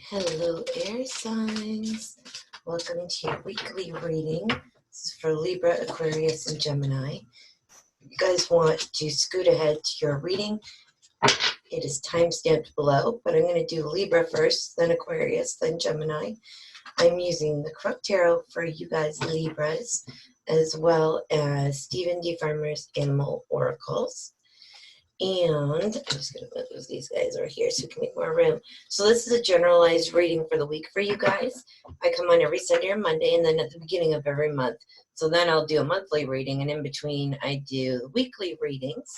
Hello, air signs. Welcome to your weekly reading. This is for Libra, Aquarius, and Gemini. If you guys want to scoot ahead to your reading, it is time-stamped below, but I'm going to do Libra first, then Aquarius, then Gemini. I'm using the Crook Tarot for you guys Libras, as well as Stephen D. Farmer's Animal Oracles. And I'm just going to move these guys over here so we can make more room. So this is a generalized reading for the week for you guys. I come on every Sunday or Monday, and then at the beginning of every month. So then I'll do a monthly reading, and in between I do weekly readings.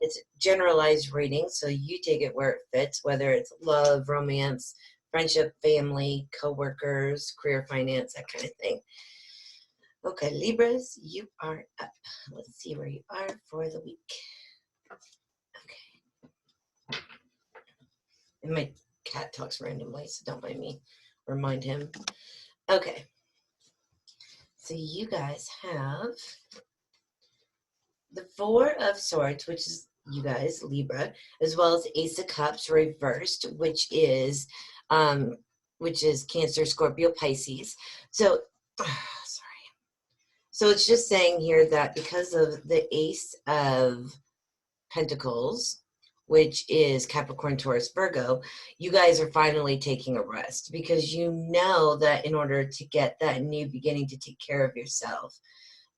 It's a generalized reading, so you take it where it fits, whether it's love, romance, friendship, family, co-workers, career, finance, that kind of thing. Okay, Libras, you are up. Let's see where you are for the week. And my cat talks randomly, so don't mind me. Remind him. Okay. So you guys have the Four of Swords, which is you guys, Libra, as well as Ace of Cups reversed, which is Cancer, Scorpio, Pisces. So, sorry. So it's just saying here that because of the Ace of Pentacles, which is Capricorn, Taurus, Virgo, you guys are finally taking a rest because you know that in order to get that new beginning to take care of yourself,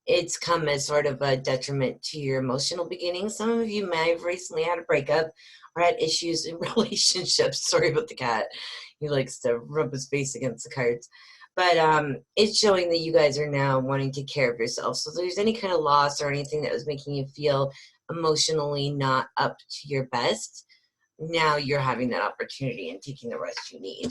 it's come as sort of a detriment to your emotional beginning. Some of you may have recently had a breakup or had issues in relationships. Sorry about the cat. He likes to rub his face against the cards. But it's showing that you guys are now wanting to take care of yourself. So if there's any kind of loss or anything that was making you feel emotionally not up to your best, now you're having that opportunity and taking the rest you need.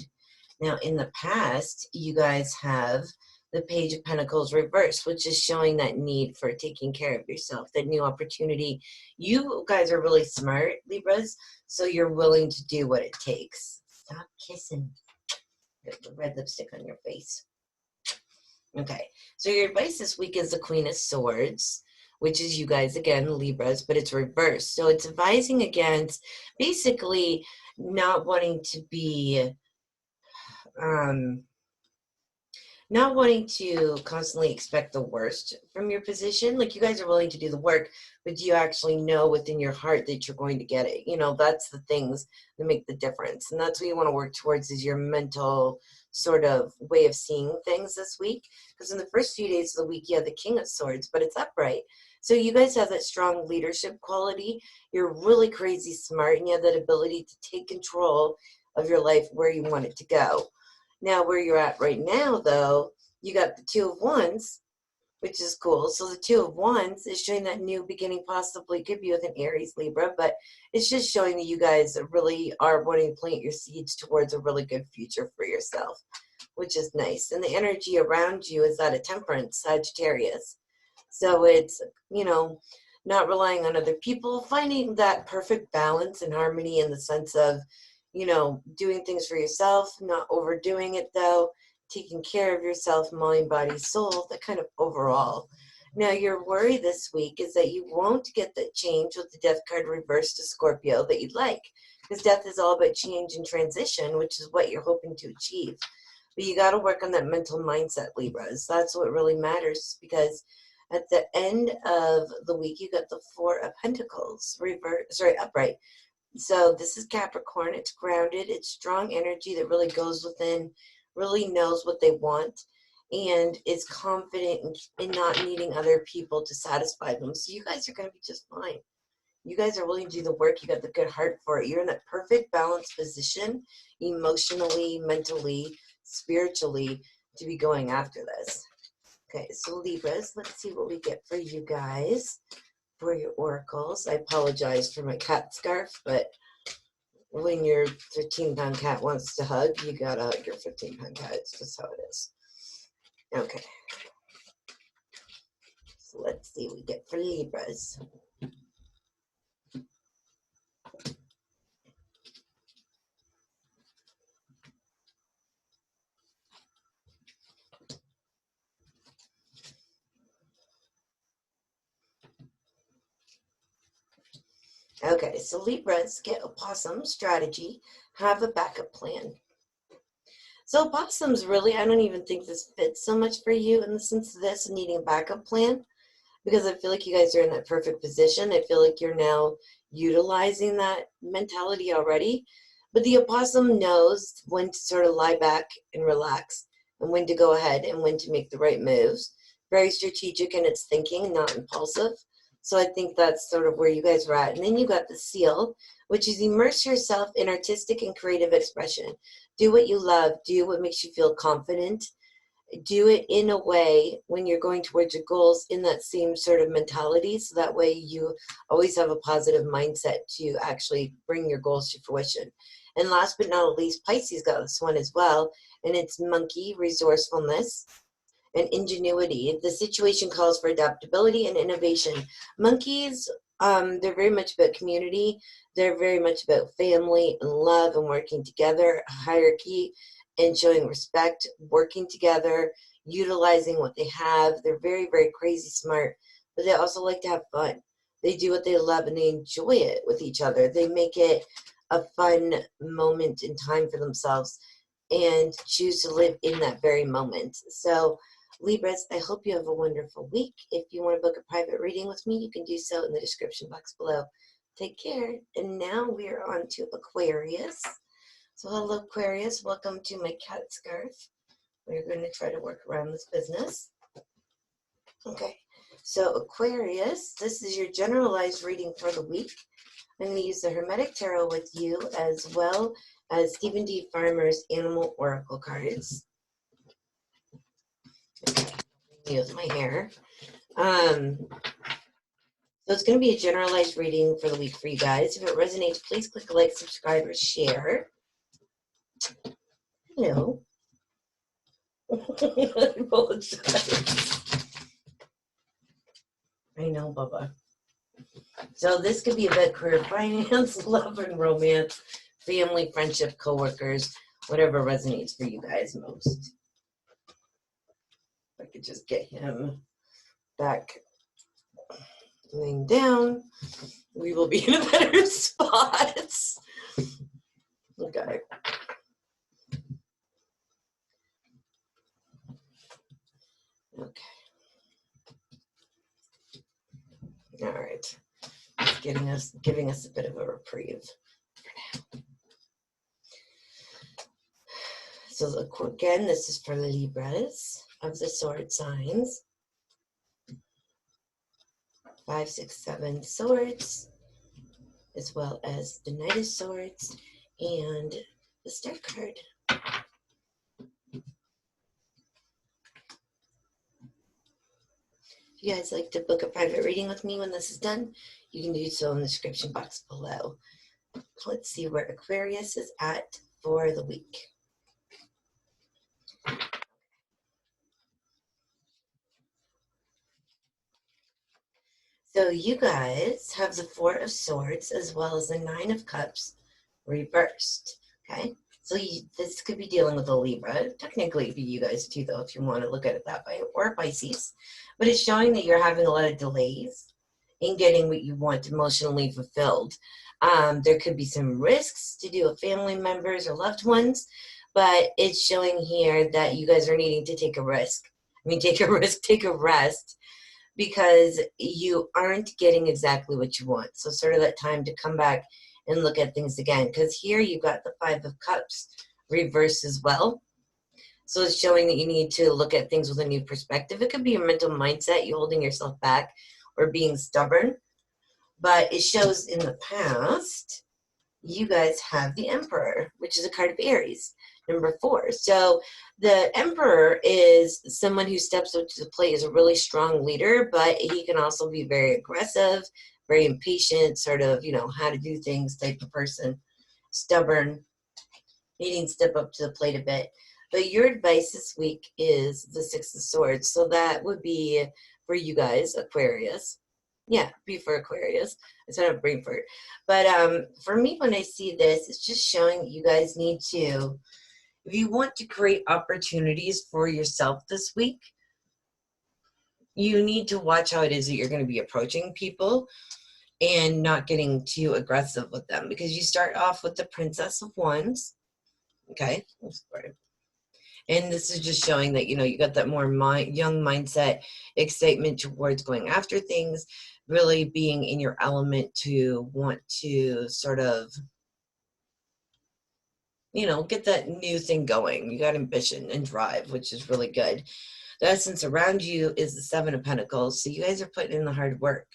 Now, in the past, you guys have the Page of Pentacles reversed, which is showing that need for taking care of yourself, that new opportunity. You guys are really smart, Libras, so you're willing to do what it takes. Stop kissing. Get the red lipstick on your face. Okay, so your advice this week is the Queen of Swords, which is you guys, again, Libras, but it's reversed. So it's advising against basically not wanting to be, not wanting to constantly expect the worst from your position. Like, you guys are willing to do the work, but do you actually know within your heart that you're going to get it? You know, that's the things that make the difference. And that's what you want to work towards, is your mental sort of way of seeing things this week. Because in the first few days of the week, you have the King of Swords, but it's upright. So you guys have that strong leadership quality. You're really crazy smart, and you have that ability to take control of your life where you want it to go. Now, where you're at right now, though, you got the Two of Wands, which is cool. So the Two of Wands is showing that new beginning possibly could be with an Aries, Libra, but it's just showing that you guys really are wanting to plant your seeds towards a really good future for yourself, which is nice. And the energy around you is that of Temperance, Sagittarius. So it's, you know, not relying on other people, finding that perfect balance and harmony in the sense of, you know, doing things for yourself, not overdoing it though, taking care of yourself, mind, body, soul, that kind of overall. Now, your worry this week is that you won't get that change with the Death card reversed to Scorpio that you'd like, because Death is all about change and transition, which is what you're hoping to achieve. But you got to work on that mental mindset, Libras. That's what really matters, because at the end of the week, you got the Four of Pentacles upright. So this is Capricorn. It's grounded. It's strong energy that really goes within, really knows what they want, and is confident in not needing other people to satisfy them. So you guys are going to be just fine. You guys are willing to do the work. You got the good heart for it. You're in that perfect balanced position, emotionally, mentally, spiritually, to be going after this. Okay, so Libras, let's see what we get for you guys for your oracles. I apologize for my cat scarf, but when your 15-pound cat wants to hug, you gotta hug your 15-pound cat. It's just how it is. Okay. So let's see what we get for Libras. Okay, so Libras, get a possum strategy, have a backup plan. So opossums, really, I don't even think this fits so much for you in the sense of this needing a backup plan, because I feel like you guys are in that perfect position. I feel like you're now utilizing that mentality already. But the opossum knows when to sort of lie back and relax, and when to go ahead and when to make the right moves. Very strategic in its thinking, not impulsive. So I think that's sort of where you guys are at. And then you got the seal, which is immerse yourself in artistic and creative expression. Do what you love, do what makes you feel confident, do it in a way when you're going towards your goals in that same sort of mentality, so that way you always have a positive mindset to actually bring your goals to fruition. And last but not least, Pisces got this one as well, and it's monkey, resourcefulness and ingenuity. The situation calls for adaptability and innovation. Monkeys, they're very much about community. They're very much about family and love and working together, hierarchy and showing respect, working together, utilizing what they have. They're very, very crazy smart, but they also like to have fun. They do what they love and they enjoy it with each other. They make it a fun moment in time for themselves and choose to live in that very moment. So Libras, I hope you have a wonderful week. If you want to book a private reading with me, you can do so in the description box below. Take care. And now we are on to Aquarius. So hello, Aquarius. Welcome to my cat scarf. We're going to try to work around this business. Okay. So Aquarius, this is your generalized reading for the week. I'm going to use the Hermetic Tarot with you, as well as Stephen D. Farmer's Animal Oracle cards. Use my hair. So it's going to be a generalized reading for the week for you guys. If it resonates, please click like, subscribe, or share. Hello. I apologize. I know, Bubba. So this could be about career, finance, love, and romance, family, friendship, coworkers, whatever resonates for you guys most. If I could just get him back laying down, we will be in a better spot. Okay. Okay. All right. Giving us a bit of a reprieve for now. So again, this is for Libras of the sword signs. 5, 6, 7 swords, as well as the Knight of Swords and the Star card. If you guys like to book a private reading with me when this is done, you can do so in the description box below. Let's see where Aquarius is at for the week. So you guys have the 4 of Swords as well as the 9 of Cups reversed. Okay, so this could be dealing with a Libra. Technically, it'd be you guys too, though, if you want to look at it that way, or Pisces. But it's showing that you're having a lot of delays in getting what you want emotionally fulfilled. There could be some risks to do with family members or loved ones, but it's showing here that you guys are needing to take a risk. I mean, take a risk, take a rest, because you aren't getting exactly what you want. So sort of that time to come back and look at things again, because here you've got the 5 of Cups reversed as well. So it's showing that you need to look at things with a new perspective. It could be your mental mindset, you holding yourself back or being stubborn. But it shows in the past, you guys have the Emperor, which is a card of Aries, number 4. So the Emperor is someone who steps up to the plate as a really strong leader, but he can also be very aggressive, very impatient, sort of, you know, how to do things type of person, stubborn, needing to step up to the plate a bit. But your advice this week is the 6 of Swords. So that would be for you guys, Aquarius. Yeah, be for Aquarius. It's not a brain fart. But for me, when I see this, it's just showing that you guys need to, if you want to create opportunities for yourself this week, you need to watch how it is that you're going to be approaching people and not getting too aggressive with them, because you start off with the Princess of Wands. Okay, And this is just showing that, you know, you got that more young mindset, excitement towards going after things, really being in your element to want to sort of, you know, get that new thing going. You got ambition and drive, which is really good. The essence around you is the Seven of Pentacles. So you guys are putting in the hard work.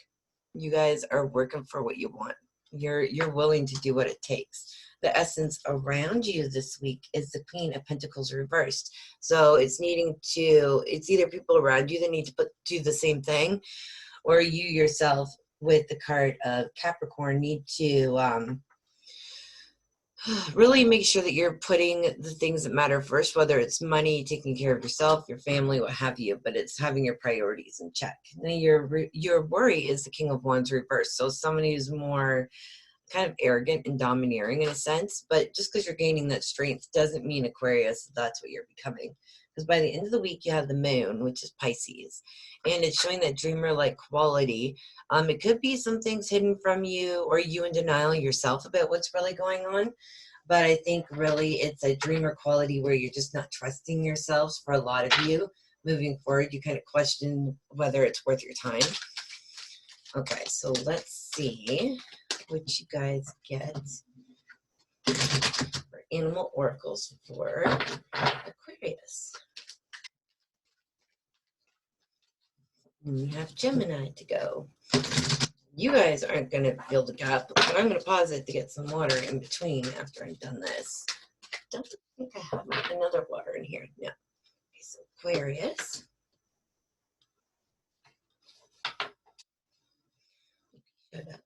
You guys are working for what you want. You're willing to do what it takes. The essence around you this week is the Queen of Pentacles reversed. So it's either people around you that need to do the same thing, or you yourself with the card of Capricorn need to really make sure that you're putting the things that matter first, whether it's money, taking care of yourself, your family, what have you, but it's having your priorities in check. Now your worry is the King of Wands reversed. So somebody who's more kind of arrogant and domineering in a sense, but just because you're gaining that strength doesn't mean, Aquarius, that's what you're becoming. Because by the end of the week, you have the moon, which is Pisces, and it's showing that dreamer-like quality. It could be some things hidden from you, or you in denial yourself about what's really going on. But I think really it's a dreamer quality where you're just not trusting yourselves for a lot of you. Moving forward, you kind of question whether it's worth your time. Okay, so let's see what you guys get for animal oracles for Aquarius. And we have Gemini to go. You guys aren't going to fill the gap, but I'm going to pause it to get some water in between after I'm done this. I don't think I have another water in here. No. Okay, so Aquarius. Shut up.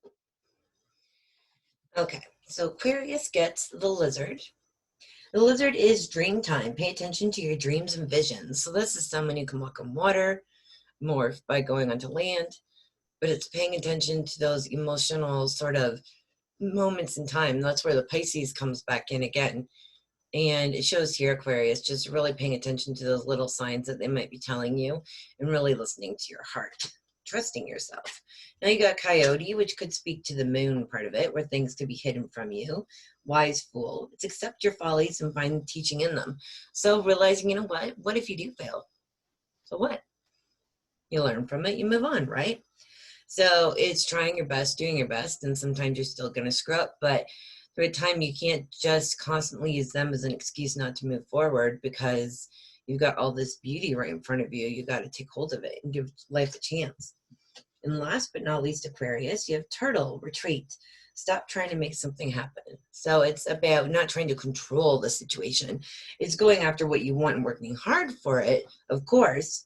Okay, so Aquarius gets the lizard. The lizard is dream time. Pay attention to your dreams and visions. So this is someone who can walk on water, morph by going onto land, but it's paying attention to those emotional sort of moments in time. That's where the Pisces comes back in again. And it shows here, Aquarius, just really paying attention to those little signs that they might be telling you and really listening to your heart, trusting yourself. Now you got Coyote, which could speak to the moon part of it, where things could be hidden from you. Wise Fool, it's accept your follies and find teaching in them. So realizing, you know what if you do fail? So what? You learn from it, you move on, right? So it's trying your best, doing your best, and sometimes you're still going to screw up, but through a time you can't just constantly use them as an excuse not to move forward, because you've got all this beauty right in front of you. You got to take hold of it and give life a chance. And last but not least, Aquarius, you have Turtle, retreat. Stop trying to make something happen. So it's about not trying to control the situation. It's going after what you want and working hard for it, of course,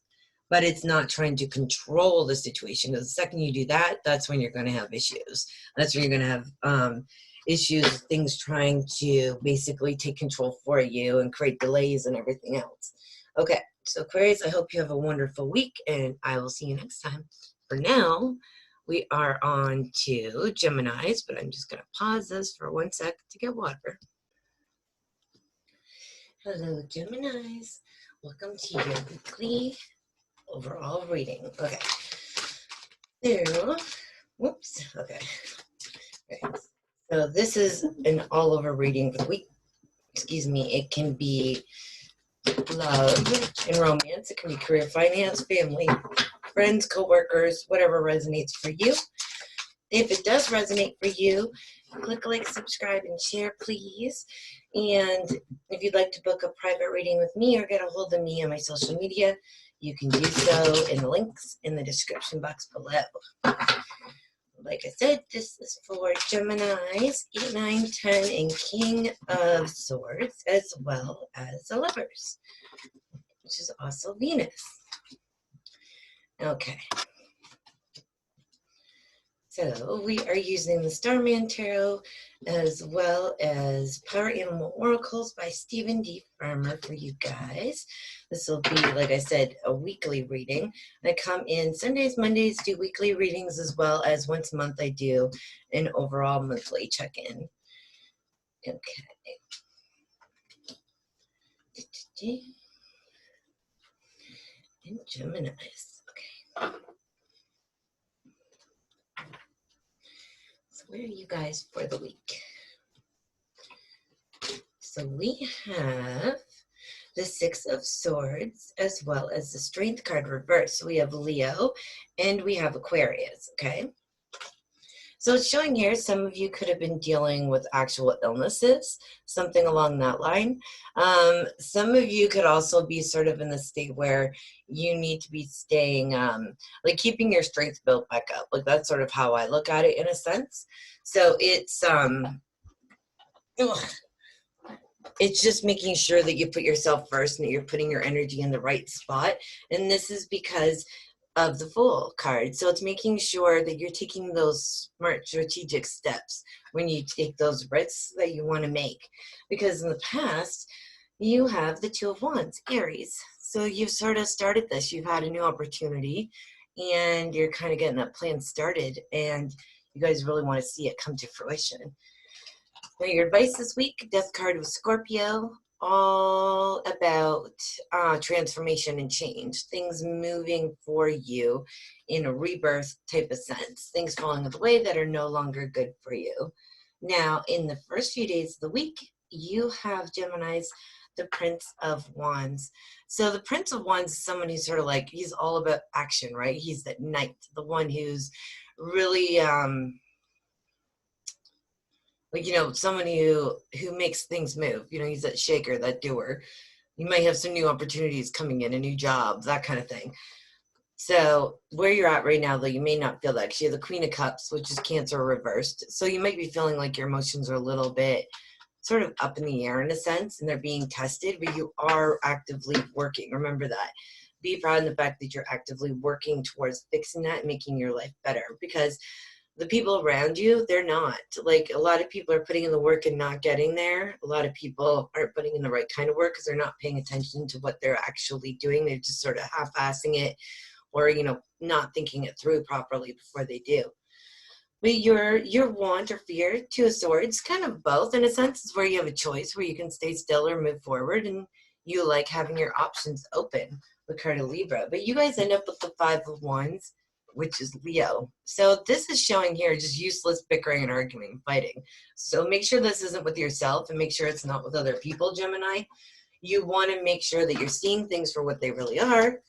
but it's not trying to control the situation. Because the second you do that, that's when you're going to have issues. That's when you're going to have issues, things trying to basically take control for you and create delays and everything else. Okay, so Aquarius, I hope you have a wonderful week, and I will see you next time. For now, we are on to Geminis, but I'm just going to pause this for 1 sec to get water. Hello, Geminis. Welcome to your weekly overall reading. Okay. So, whoops. Okay. So this is an all-over reading for the week. Excuse me. It can be love and romance. It can be career, finance, family, friends, co-workers, whatever resonates for you. If it does resonate for you, click like, subscribe, and share, please. And if you'd like to book a private reading with me or get a hold of me on my social media, you can do so in the links in the description box below. Like I said, this is for Geminis, 8, 9, 10, and King of Swords, as well as the Lovers, which is also Venus. Okay. So we are using the Starman Tarot as well as Power Animal Oracles by Stephen D. Farmer for you guys. This will be, like I said, a weekly reading. I come in Sundays, Mondays, do weekly readings, as well as once a month I do an overall monthly check-in. Okay. And Geminis. Okay. So where are you guys for the week? So we have the Six of Swords, as well as the Strength card reversed. So we have Leo and we have Aquarius, okay? So it's showing here some of you could have been dealing with actual illnesses, something along that line. Some of you could also be sort of in the state where you need to be staying, like keeping your strength built back up. Like that's sort of how I look at it in a sense. So it's just making sure that you put yourself first and that you're putting your energy in the right spot. And this is because of the Fool card. So it's making sure that you're taking those smart strategic steps when you take those risks that you want to make. Because in the past, you have the Two of Wands, Aries. So you've sort of started this. You've had a new opportunity and you're kind of getting that plan started and you guys really want to see it come to fruition. Now your advice this week, Death card with Scorpio, all about transformation and change, things moving for you in a rebirth type of sense, things falling away that are no longer good for you. Now, in the first few days of the week, you have Gemini's, the Prince of Wands. So the Prince of Wands is someone who's sort of like, he's all about action, right? He's that knight, the one who's really, like, you know, someone who makes things move. You know, he's that shaker, that doer. You might have some new opportunities coming in, a new job, that kind of thing. So where you're at right now, though, you may not feel that because you have the Queen of Cups, which is Cancer reversed. So you might be feeling like your emotions are a little bit sort of up in the air in a sense, and they're being tested, but you are actively working. Remember that. Be proud of the fact that you're actively working towards fixing that and making your life better, because the people around you, they're not. Like, a lot of people are putting in the work and not getting there. A lot of people aren't putting in the right kind of work because they're not paying attention to what they're actually doing. They're just sort of half-assing it, or, you know, not thinking it through properly before they do. But your want or fear, Two of Swords, kind of both in a sense, is where you have a choice, where you can stay still or move forward, and you like having your options open with card of Libra. But you guys end up with the Five of Wands, which is Leo. So this is showing here just useless bickering and arguing and fighting. So make sure this isn't with yourself and make sure it's not with other people, Gemini. You want to make sure that you're seeing things for what they really are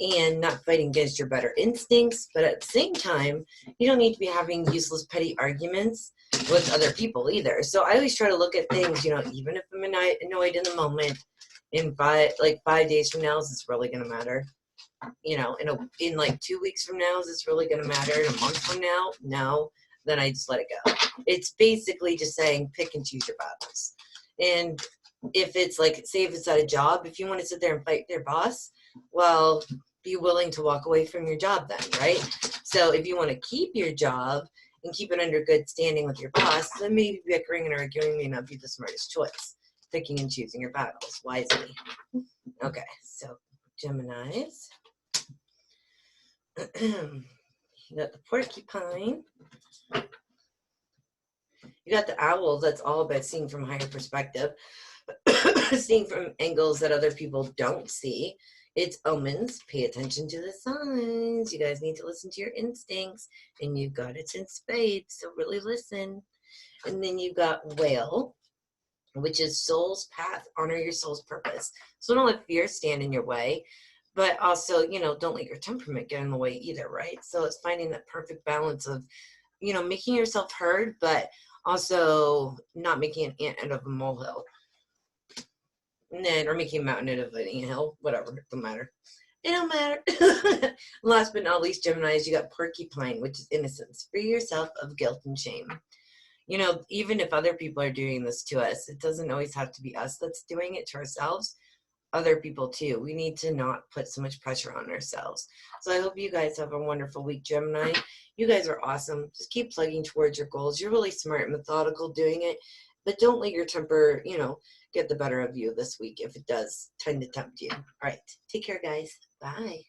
and not fighting against your better instincts. But at the same time, you don't need to be having useless petty arguments with other people either. So I always try to look at things, you know, even if I'm annoyed in the moment, in 5 days from now, is this really going to matter? You know, in like 2 weeks from now, is this really going to matter? In a month from now, no. Then I just let it go. It's basically just saying pick and choose your battles. And if it's like, say if it's at a job, if you want to sit there and fight their boss, well, be willing to walk away from your job then, right? So if you want to keep your job and keep it under good standing with your boss, then maybe bickering and arguing may not be the smartest choice. Picking and choosing your battles wisely. Okay, so Geminis. You got the porcupine. You got the owl. That's all about seeing from a higher perspective, seeing from angles that other people don't see. It's omens. Pay attention to the signs. You guys need to listen to your instincts, and you've got it in spades, so really listen. And then you got whale, which is soul's path. Honor your soul's purpose. So don't let fear stand in your way, but also, you know, don't let your temperament get in the way either, right? So it's finding that perfect balance of, you know, making yourself heard, but also not making an ant out of a molehill. And then, or making a mountain out of an anthill, whatever, it don't matter. It don't matter. Last but not least, Geminis, you got porcupine, which is innocence. Free yourself of guilt and shame. You know, even if other people are doing this to us, it doesn't always have to be us that's doing it to ourselves. Other people too. We need to not put so much pressure on ourselves. So I hope you guys have a wonderful week, Gemini. You guys are awesome. Just keep plugging towards your goals. You're really smart and methodical doing it, but don't let your temper, you know, get the better of you this week if it does tend to tempt you. All right. Take care, guys. Bye.